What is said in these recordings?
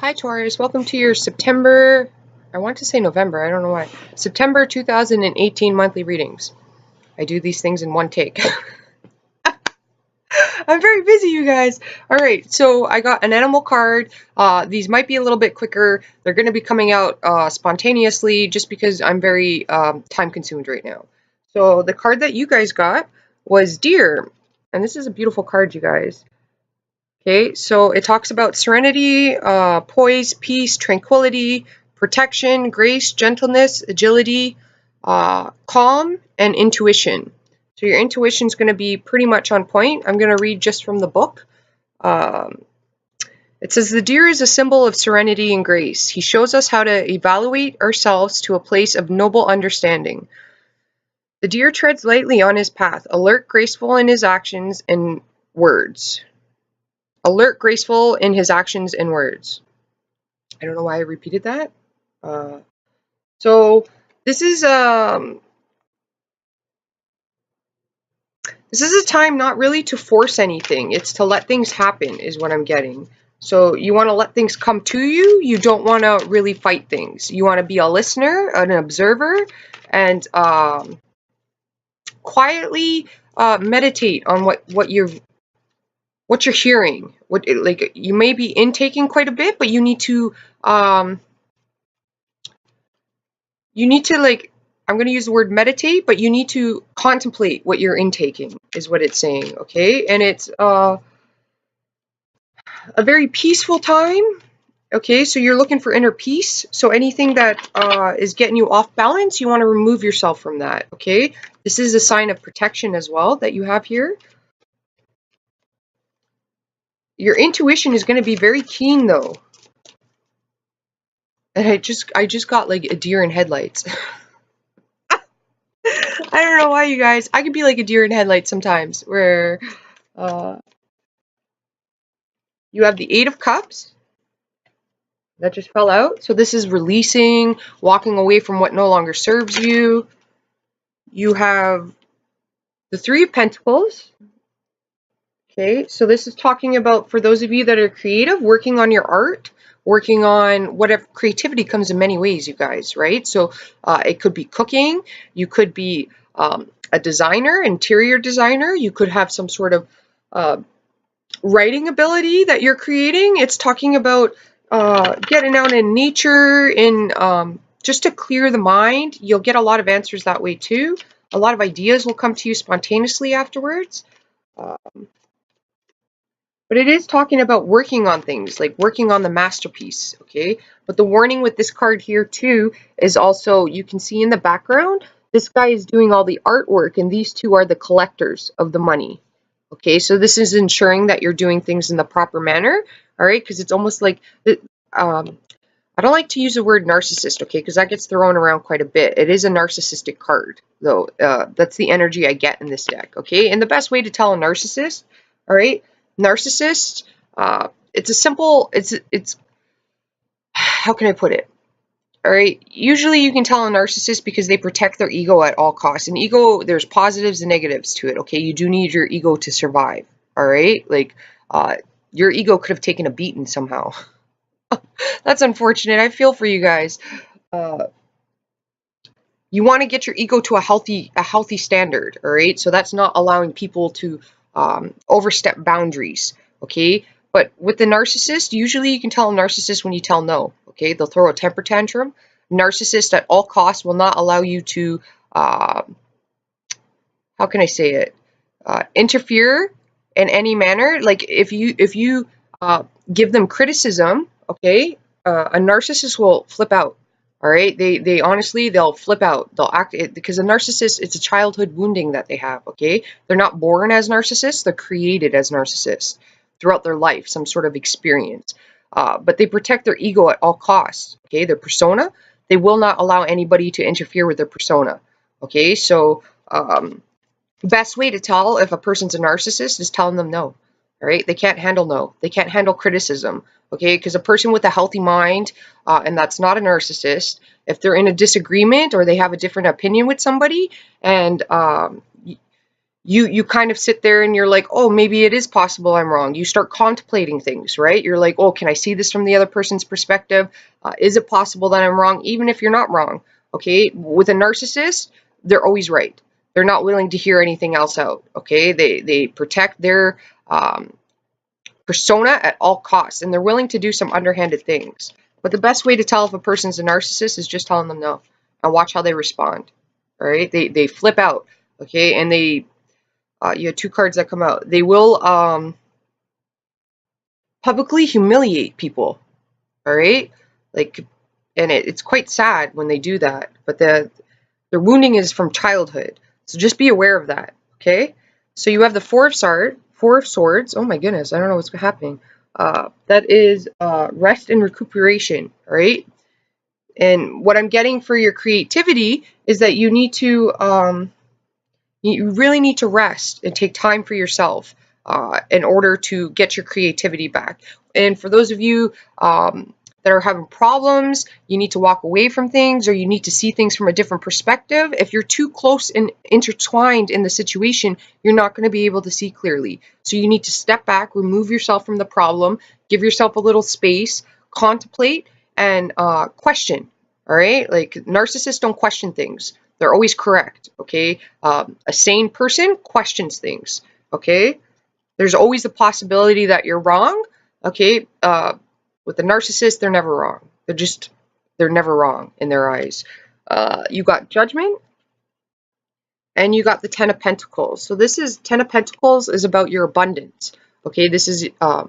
Hi Taurus, welcome to your September, I want to say November, I don't know why, September 2018 monthly readings. I do these things in one take. I'm very busy, you guys. Alright, so I got an animal card. These might be a little bit quicker. They're going to be coming out spontaneously just because I'm very time consumed right now. So the card that you guys got was Deer. And this is a beautiful card, you guys. Okay, so it talks about serenity, poise, peace, tranquility, protection, grace, gentleness, agility, calm, and intuition. So your intuition is going to be pretty much on point. I'm going to read just from the book. It says, the deer is a symbol of serenity and grace. He shows us how to evaluate ourselves to a place of noble understanding. The deer treads lightly on his path, alert, graceful in his actions and words. Alert, graceful in his actions and words. I don't know why I repeated that. So this is a time not really to force anything. It's to let things happen is what I'm getting. So you want to let things come to you. You don't want to really fight things. You want to be a listener, an observer, and quietly meditate on what you're hearing. Like you may be intaking quite a bit, but you need to like, I'm going to use the word meditate, but you need to contemplate what you're intaking is what it's saying. Okay. And it's a very peaceful time. Okay. So you're looking for inner peace. So anything that is getting you off balance, you want to remove yourself from that. Okay. This is a sign of protection as well that you have here. Your intuition is going to be very keen though. And I just got like a deer in headlights. I don't know why, you guys. I could be like a deer in headlights sometimes, where you have the Eight of Cups that just fell out. So this is releasing, walking away from what no longer serves you. You have the Three of Pentacles. Okay, so this is talking about, for those of you that are creative, working on your art, working on whatever. Creativity comes in many ways, you guys, right? So it could be cooking. You could be a designer, interior designer. You could have some sort of writing ability that you're creating. It's talking about getting out in nature, just to clear the mind. You'll get a lot of answers that way too. A lot of ideas will come to you spontaneously afterwards. But it is talking about working on things, like working on the masterpiece, okay? But the warning with this card here too is also, you can see in the background, this guy is doing all the artwork, and these two are the collectors of the money. Okay, so this is ensuring that you're doing things in the proper manner, all right? Because it's almost like, I don't like to use the word narcissist, okay? Because that gets thrown around quite a bit. It is a narcissistic card, though. That's the energy I get in this deck, okay? And the best way to tell a narcissist, all right? Narcissist, it's a simple, it's, how can I put it? All right, usually you can tell a narcissist because they protect their ego at all costs. And ego, there's positives and negatives to it, okay? You do need your ego to survive, all right? Like, your ego could have taken a beating somehow. That's unfortunate. I feel for you guys. You want to get your ego to a healthy standard, all right? So that's not allowing people to overstep boundaries, okay? But with the narcissist, usually you can tell a narcissist when you tell no, okay? They'll throw a temper tantrum. Narcissist at all costs will not allow you to, how can I say it, interfere in any manner. Like if you give them criticism, okay, a narcissist will flip out. All right, they honestly, they'll flip out. They'll act, because a narcissist, it's a childhood wounding that they have. Okay, they're not born as narcissists; they're created as narcissists throughout their life, some sort of experience. But they protect their ego at all costs. Okay, their persona, they will not allow anybody to interfere with their persona. Okay, so best way to tell if a person's a narcissist is telling them no. All right, they can't handle no. They can't handle criticism. Okay, because a person with a healthy mind, and that's not a narcissist, if they're in a disagreement or they have a different opinion with somebody, and you kind of sit there and you're like, oh, maybe it is possible I'm wrong. You start contemplating things, right? You're like, oh, can I see this from the other person's perspective? Is it possible that I'm wrong, even if you're not wrong? Okay, with a narcissist, they're always right. They're not willing to hear anything else out. Okay, they protect their persona at all costs, and they're willing to do some underhanded things. But the best way to tell if a person's a narcissist is just telling them no, and watch how they respond. All right, they flip out. Okay, and they you have two cards that come out. They will publicly humiliate people. All right, like, and it's quite sad when they do that. But their wounding is from childhood, so just be aware of that. Okay, so you have the Four of Swords. Oh my goodness, I don't know what's happening. That is rest and recuperation. All right, and what I'm getting for your creativity is that you need to you really need to rest and take time for yourself in order to get your creativity back. And for those of you that are having problems, you need to walk away from things, or you need to see things from a different perspective. If you're too close and intertwined in the situation, you're not going to be able to see clearly. So you need to step back, remove yourself from the problem, give yourself a little space, contemplate, and question. All right? Like, narcissists don't question things. They're always correct, okay? A sane person questions things, okay? There's always the possibility that you're wrong, okay? With a narcissist, they're never wrong. They're never wrong in their eyes. You got Judgment, and you got the Ten of Pentacles. So Ten of Pentacles is about your abundance, okay? This is, a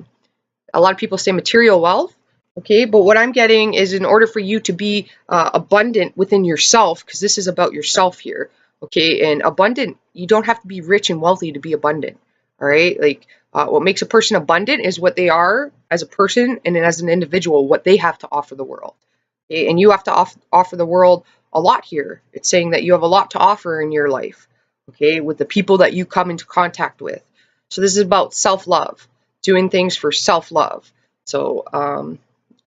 lot of people say material wealth. Okay, but what I'm getting is, in order for you to be abundant within yourself, because this is about yourself here, okay, and abundant, you don't have to be rich and wealthy to be abundant, all right? Like, what makes a person abundant is what they are as a person and as an individual, what they have to offer the world, okay? And you have to offer the world a lot here. It's saying that you have a lot to offer in your life, okay, with the people that you come into contact with. So this is about self-love, doing things for self-love. So,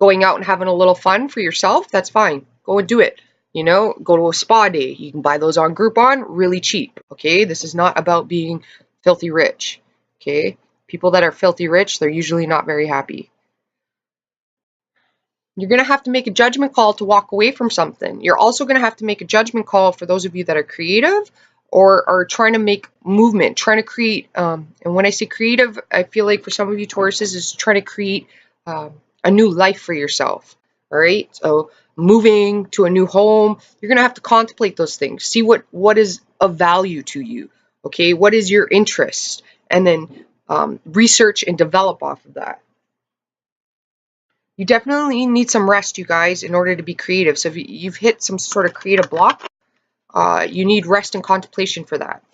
going out and having a little fun for yourself, that's fine. Go and do it. You know, go to a spa day. You can buy those on Groupon really cheap. Okay, this is not about being filthy rich. Okay, people that are filthy rich, they're usually not very happy. You're going to have to make a judgment call to walk away from something. You're also going to have to make a judgment call for those of you that are creative or are trying to make movement, trying to create. And when I say creative, I feel like for some of you Tauruses is trying to create a new life for yourself. All right. So moving to a new home, you're going to have to contemplate those things. See what is of value to you. Okay. What is your interest? And then research and develop off of that. You definitely need some rest, you guys, in order to be creative. So if you've hit some sort of creative block, you need rest and contemplation for that.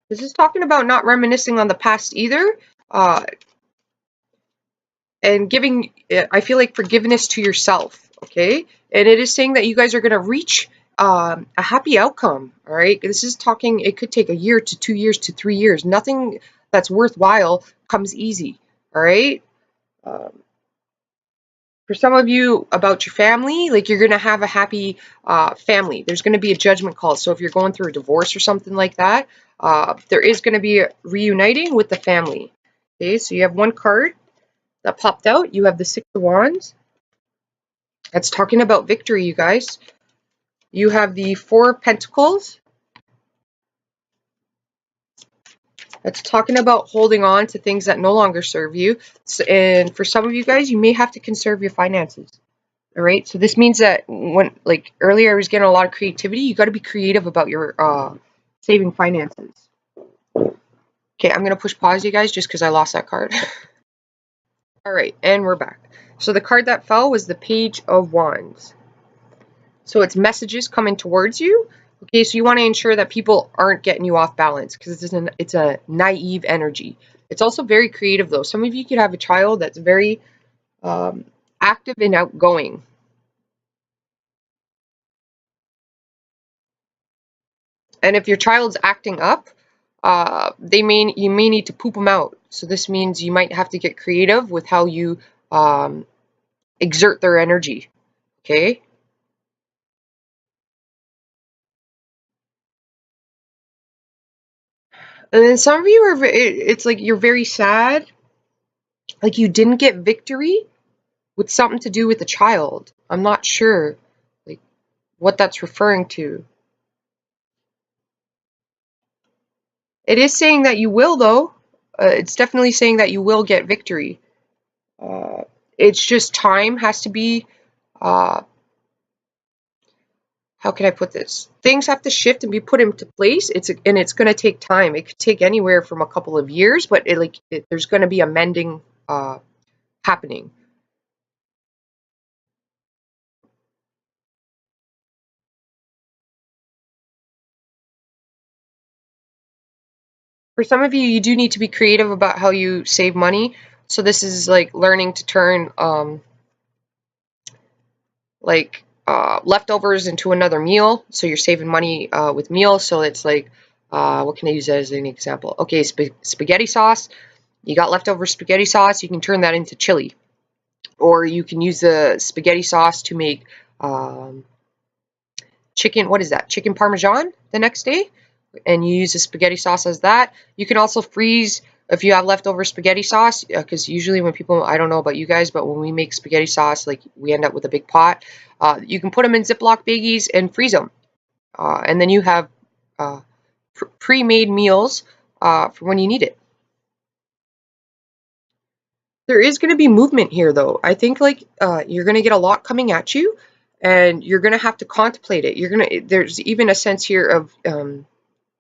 This is talking about not reminiscing on the past either, and giving, I feel like, forgiveness to yourself, okay? And it is saying that you guys are going to reach a happy outcome, all right? This is talking, it could take a year to 2 years to 3 years. Nothing that's worthwhile comes easy, all right? For some of you, about your family, like, you're going to have a happy family. There's going to be a judgment call. So if you're going through a divorce or something like that, there is going to be a reuniting with the family. Okay, so you have one card that popped out. You have the Six of Wands. That's talking about victory, you guys. You have the Four of Pentacles. That's talking about holding on to things that no longer serve you. And for some of you guys, you may have to conserve your finances. All right. So this means that when, like earlier, I was getting a lot of creativity. You got to be creative about your saving finances. Okay, I'm going to push pause, you guys, just because I lost that card. All right, and we're back. So the card that fell was the Page of Wands. So it's messages coming towards you. Okay, so you want to ensure that people aren't getting you off balance, because it's a naive energy. It's also very creative, though. Some of you could have a child that's very active and outgoing. And if your child's acting up, you may need to poop them out. So this means you might have to get creative with how you exert their energy. Okay. And then some of you are, it's like you're very sad, like you didn't get victory with something to do with a child. I'm not sure, like, what that's referring to. It is saying that you will, though. It's definitely saying that you will get victory. Uh, it's just time has to be, uh, how can I put this? Things have to shift and be put into place. It's going to take time. It could take anywhere from a couple of years, but there's going to be a mending happening. For some of you, you do need to be creative about how you save money. So this is like learning to turn leftovers into another meal. So you're saving money with meals. So it's like, what can I use as an example? Okay, spaghetti sauce. You got leftover spaghetti sauce. You can turn that into chili, or you can use the spaghetti sauce to make um, chicken. What is that? Chicken parmesan the next day, and you use the spaghetti sauce as that. You can also freeze if you have leftover spaghetti sauce, because usually when people, I don't know about you guys, but when we make spaghetti sauce, like we end up with a big pot. You can put them in Ziploc baggies and freeze them, and then you have uh, pre-made meals for when you need it. There is going to be movement here, though. I think like you're going to get a lot coming at you, and you're going to have to contemplate it. There's even a sense here of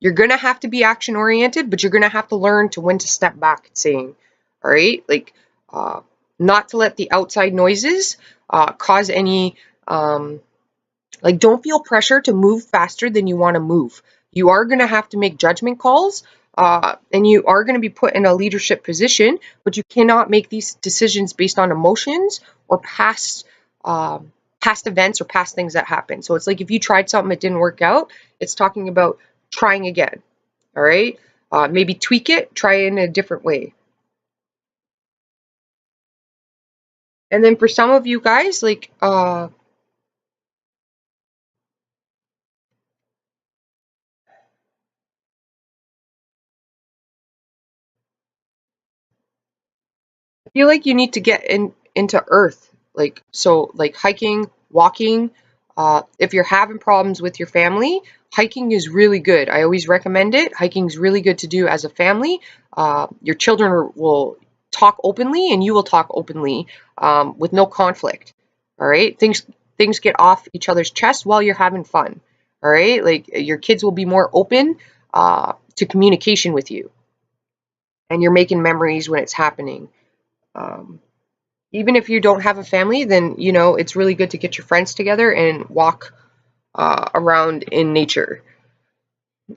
you're going to have to be action oriented, but you're going to have to learn to when to step back and saying, all right, like uh, not to let the outside noises cause any, like, don't feel pressure to move faster than you want to move. You are going to have to make judgment calls, and you are going to be put in a leadership position, but you cannot make these decisions based on emotions or past events or past things that happen. So it's like if you tried something, it didn't work out, it's talking about trying again. All right. Maybe tweak it, try it in a different way. And then for some of you guys, like, I feel like you need to get into earth, like, so like hiking, walking. If you're having problems with your family, hiking is really good. I always recommend it. Hiking is really good to do as a family. Your children will talk openly, and you will talk openly with no conflict. All right, things get off each other's chest while you're having fun. All right, like your kids will be more open to communication with you, and you're making memories when it's happening. Um, Even if you don't have a family, then it's really good to get your friends together and walk around in nature.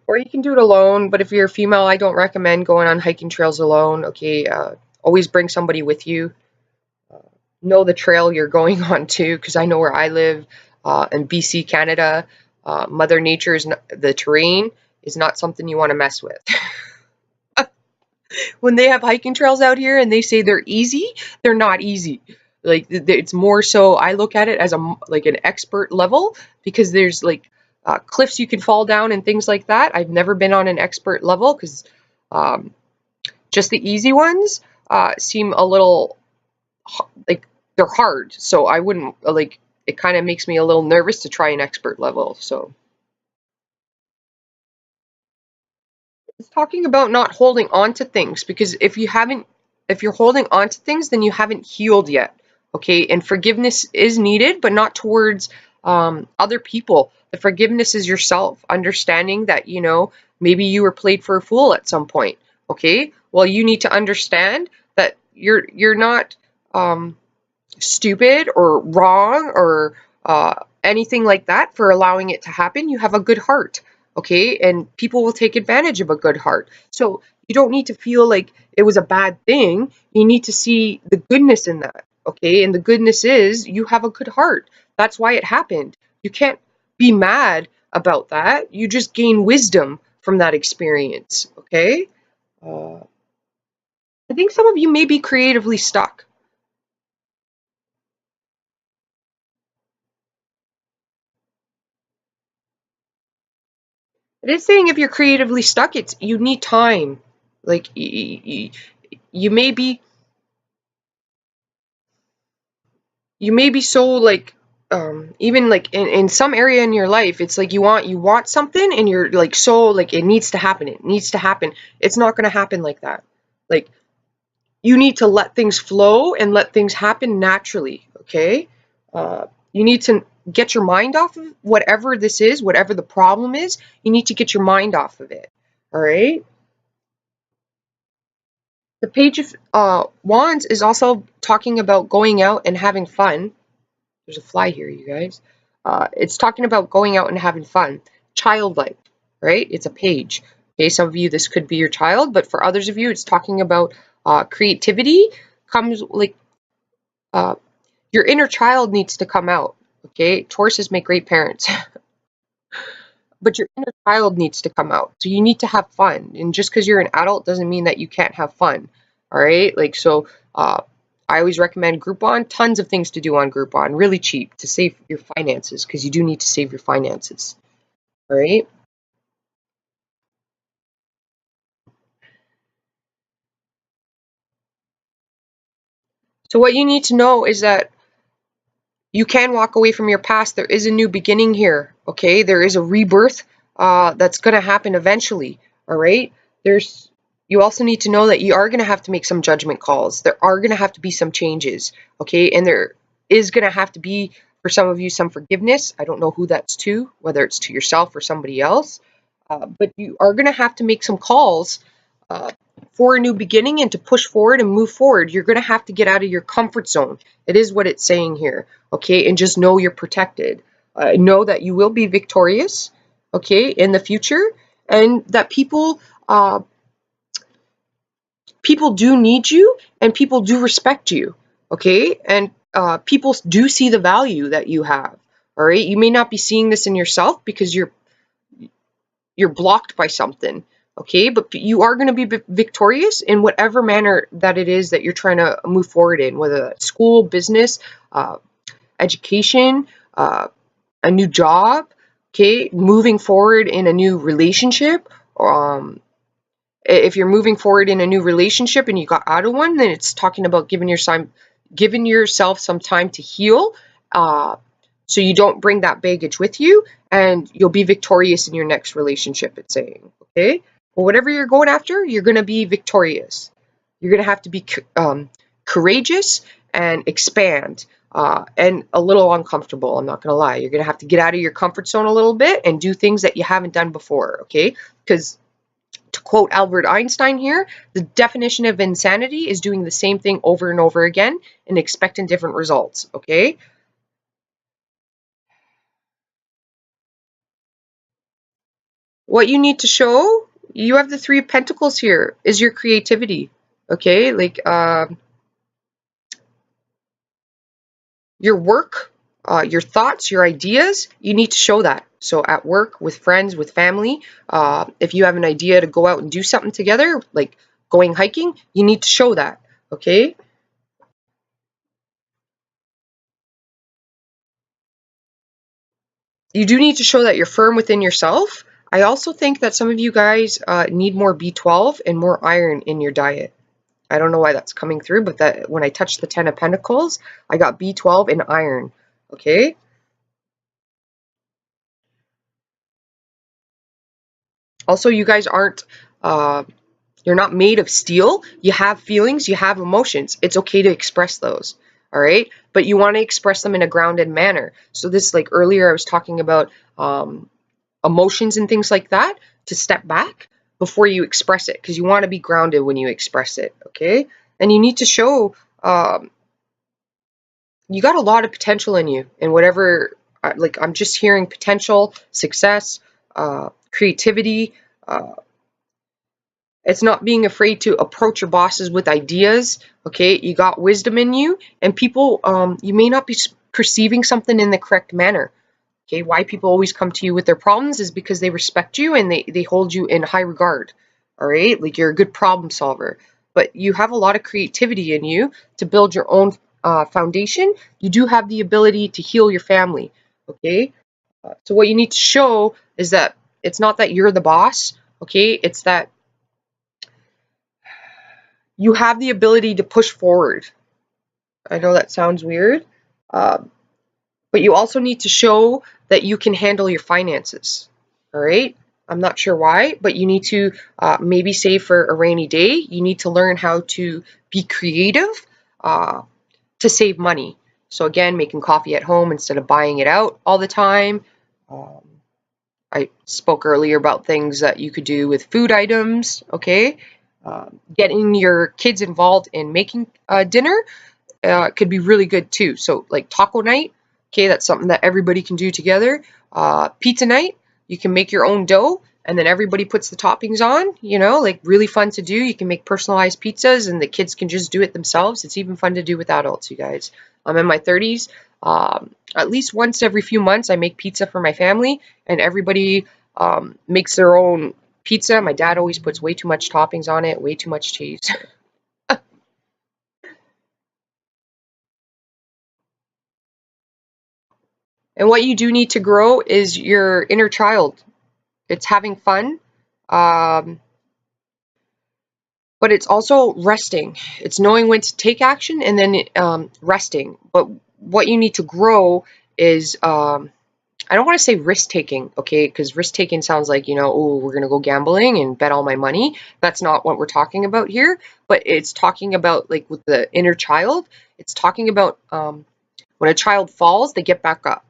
Or you can do it alone, but if you're a female, I don't recommend going on hiking trails alone. Okay, always bring somebody with you. Know the trail you're going on too, because I know where I live in BC, Canada. Mother Nature's the terrain is not something you want to mess with. When they have hiking trails out here and they say they're easy, they're not easy. Like it's more so I look at it as like an expert level, because there's like cliffs you can fall down and things like that. I've never been on an expert level because um, just the easy ones seem a little like they're hard. So I wouldn't like it. Kind of makes me a little nervous to try an expert level. So it's talking about not holding on to things, because if you're holding on to things, then you haven't healed yet. Okay, and forgiveness is needed, but not towards other people. The forgiveness is yourself, understanding that maybe you were played for a fool at some point. Okay, well, you need to understand that you're not stupid or wrong or anything like that for allowing it to happen. You have a good heart, okay? And people will take advantage of a good heart. So you don't need to feel like it was a bad thing. You need to see the goodness in that, okay? And the goodness is you have a good heart. That's why it happened. You can't be mad about that. You just gain wisdom from that experience, okay? Uh, I think some of you may be creatively stuck. It is saying if you're creatively stuck, it's you need time. Like you may be so like even like in some area in your life, it's like you want something and you're like so like it needs to happen. It needs to happen. It's not going to happen like that. Like you need to let things flow and let things happen naturally. Okay. You need to get your mind off of whatever this is, whatever the problem is. You need to get your mind off of it. All right. The Page of Wands is also talking about going out and having fun. There's a fly here, you guys. It's talking about going out and having fun. Childlike, right? It's a page. Okay, some of you, this could be your child, but for others of you, it's talking about creativity. Comes like uh, your inner child needs to come out. Okay, Tauruses make great parents. But your inner child needs to come out. So you need to have fun. And just because you're an adult doesn't mean that you can't have fun. All right. Like, so I always recommend Groupon. Tons of things to do on Groupon. Really cheap to save your finances because you do need to save your finances. All right. So what you need to know is that you can walk away from your past. There is a new beginning here. Okay. There is a rebirth that's going to happen eventually. All right. There's You also need to know that you are going to have to make some judgment calls. There are going to have to be some changes. Okay. And there is going to have to be, for some of you, some forgiveness. I don't know who that's to, whether it's to yourself or somebody else. But you are going to have to make some calls uh, for a new beginning and to push forward and move forward. You're going to have to get out of your comfort zone. It is what it's saying here. Okay. And just know you're protected. Know that you will be victorious. Okay. In the future. And that people do need you and people do respect you. Okay. And people do see the value that you have. All right. You may not be seeing this in yourself because you're blocked by something. Okay. But you are going to be victorious in whatever manner that it is that you're trying to move forward in, whether that's school, business, uh, education, a new job. Okay. Moving forward in a new relationship. If you're moving forward in a new relationship and you got out of one, then it's talking about giving yourself some time to heal, so you don't bring that baggage with you, and you'll be victorious in your next relationship. It's saying, okay, well, whatever you're going after, you're going to be victorious. You're going to have to be courageous and expand. And a little uncomfortable, I'm not going to lie. You're going to have to get out of your comfort zone a little bit and do things that you haven't done before, okay? Because to quote Albert Einstein here, the definition of insanity is doing the same thing over and over again and expecting different results, okay? What you need to show, you have the Three of Pentacles here, is your creativity, okay? Like your work, your thoughts, your ideas, you need to show that. So at work, with friends, with family, if you have an idea to go out and do something together, like going hiking, you need to show that, okay? You do need to show that you're firm within yourself. I also think that some of you guys need more B12 and more iron in your diet. I don't know why that's coming through, but that when I touched the Ten of Pentacles, I got B12 and iron. Okay. Also, you guys aren't, you're not made of steel. You have feelings, you have emotions. It's okay to express those. All right. But you want to express them in a grounded manner. So this, like earlier, I was talking about emotions and things like that, to step back before you express it, because you want to be grounded when you express it. Okay. And you need to show you got a lot of potential in you, and whatever, like I'm just hearing potential, success, creativity. It's not being afraid to approach your bosses with ideas. Okay. You got wisdom in you, and people, you may not be perceiving something in the correct manner. Okay, why people always come to you with their problems is because they respect you and they hold you in high regard. All right, like you're a good problem solver, but you have a lot of creativity in you to build your own foundation. You do have the ability to heal your family. Okay, so what you need to show is that it's not that you're the boss, okay? It's that you have the ability to push forward. I know that sounds weird, um, but you also need to show that you can handle your finances. All right. I'm not sure why, but you need to maybe save for a rainy day. You need to learn how to be creative uh, to save money. So, again, making coffee at home instead of buying it out all the time. Um, I spoke earlier about things that you could do with food items, okay? Getting your kids involved in making dinner could be really good too. So like taco night, okay, that's something that everybody can do together. Pizza night, you can make your own dough and then everybody puts the toppings on, you know, like really fun to do. You can make personalized pizzas and the kids can just do it themselves. It's even fun to do with adults, you guys. I'm in my 30s. At least once every few months, I make pizza for my family and everybody makes their own pizza. My dad always puts way too much toppings on it, way too much cheese. And what you do need to grow is your inner child. It's having fun, um, but it's also resting. It's knowing when to take action and then resting. But what you need to grow is I don't want to say risk taking, okay? Because risk taking sounds like, you know, oh, we're going to go gambling and bet all my money. That's not what we're talking about here. But it's talking about, like, with the inner child, it's talking about when a child falls, they get back up.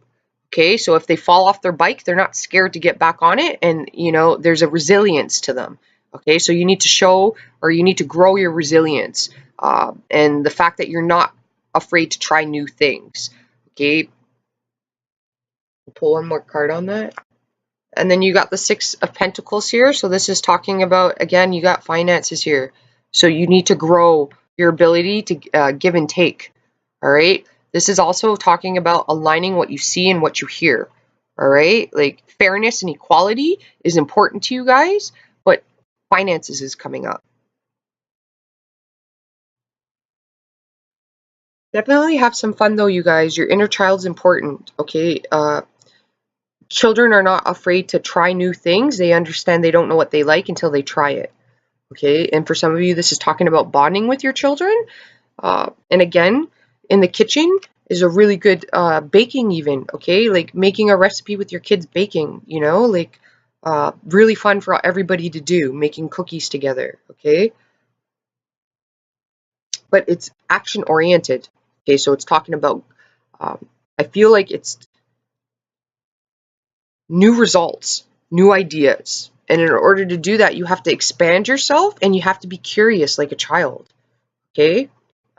Okay, so if they fall off their bike, they're not scared to get back on it, and you know, there's a resilience to them. Okay, so you need to show or you need to grow your resilience and the fact that you're not afraid to try new things. Okay, we'll pull one more card on that. And then you got the Six of Pentacles here. So this is talking about, again, you got finances here. So you need to grow your ability to give and take. All right. This is also talking about aligning what you see and what you hear. All right. Like fairness and equality is important to you guys, but finances is coming up. Definitely have some fun though, you guys. Your inner child's important. Okay. Children are not afraid to try new things. They understand they don't know what they like until they try it. Okay, and for some of you, this is talking about bonding with your children. And again, in the kitchen is a really good baking even, okay? Like making a recipe with your kids baking, you know, like really fun for everybody to do, making cookies together, okay? But it's action oriented, okay? So it's talking about, I feel like it's new results, new ideas. And in order to do that, you have to expand yourself and you have to be curious like a child, okay?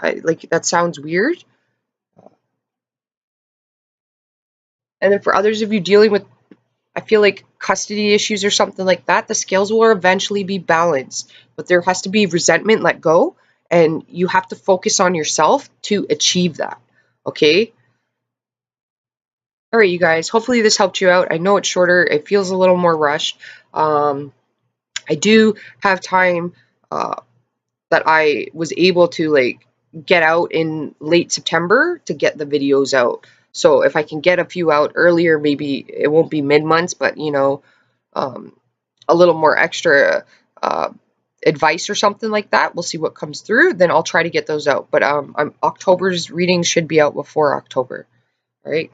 Like that sounds weird. And then for others of you dealing with, I feel like custody issues or something like that, the scales will eventually be balanced. But there has to be resentment let go, and you have to focus on yourself to achieve that. Okay? All right, you guys. Hopefully this helped you out. I know it's shorter. It feels a little more rushed. I do have time that I was able to like get out in late September to get the videos out. So if I can get a few out earlier, maybe it won't be mid-months, but you know, um, a little more extra uh, advice or something like that. We'll see what comes through. Then I'll try to get those out. But October's readings should be out before October. All right.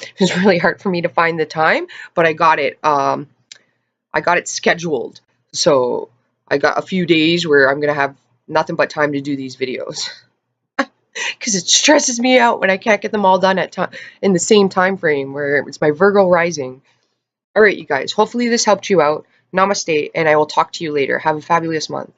It was really hard for me to find the time, but I got it. I got it scheduled. So I got a few days where I'm gonna have nothing but time to do these videos because it stresses me out when I can't get them all done at time in the same time frame where it's my Virgo rising. All right, you guys. Hopefully this helped you out. Namaste, and I will talk to you later. Have a fabulous month.